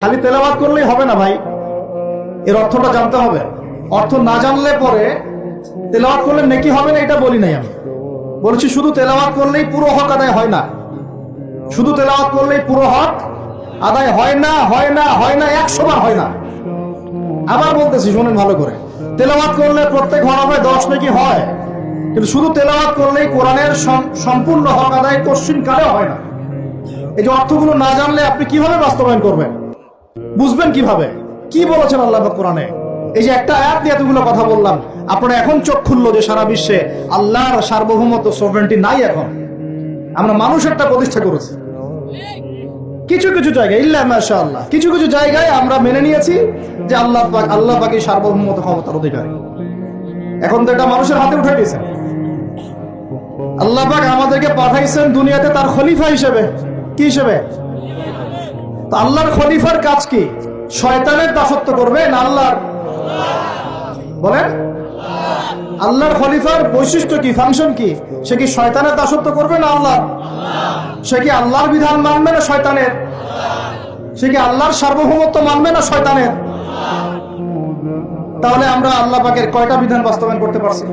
খালি তেলাওয়াত করলেই হবে না ভাই, এর অর্থটা জানতে হবে। অর্থ না জানলে পরে তেলাওয়াত করলে নেকি হবে না এটা বলি নাই আমি। বলছি শুধু তেলাওয়াত করলেই পুরো হক আদায় হয় না, শুধু তেলাওয়াত করলেই পুরো হক আদায় হয় না, হয় না, হয় না, 100 বার হয় না। আবার বলতেছি শুনেন ভালো করে, তেলাওয়াত করলে প্রত্যেক হরফে 10 নেকি হয়, কিন্তু শুধু তেলাওয়াত করলেই কোরআনের সম্পূর্ণ হক আদায় কোশ্চিন কালে হয় না। এই যে অর্থগুলো না জানলে আপনি কিভাবে বাস্তবায়ন করবেন, বুঝবেন কিভাবে, কি বলেছেন আল্লাহ কোরআনে? এই যে একটা আয়াত নিয়ে এতগুলো কথা বললাম, আপনারা এখন চোখ খুললো যে সারা বিশ্বে আল্লাহর সার্বভৌমত্ব সোভরেন্টি নাই। এখন আমরা মানুষ একটা প্রতিষ্ঠা করেছি কিছু কিছু জায়গায়, ইল্লা মাশাআল্লাহ, কিছু কিছু জায়গায় আমরা মেনে নিয়েছি যে আল্লাহ পাকের সার্বভৌমত্ব ক্ষমতার অধিকারী। এখন তো এটা মানুষের হাতে উঠে দিয়েছেন। আল্লাহ পাক আমাদেরকে পাঠাইছেন দুনিয়াতে তার খলিফা হিসেবে। কি হিসেবে? তো আল্লাহর খলিফার কাজ কি? শয়তানের দাসত্ব করবে না আল্লাহর? বলেন, আল্লাহর খলিফার বৈশিষ্ট্য কি, ফাংশন কি? সে কি শয়তানের দাসত্ব করবে না আল্লাহ? সে কি আল্লাহর বিধান মানবে না শয়তানের? সে কি আল্লাহর সার্বভৌমত্ব মানবে না শয়তানের? তাহলে আমরা আল্লাহ পাকের কয়টা বিধান বাস্তবায়ন করতে পারছি?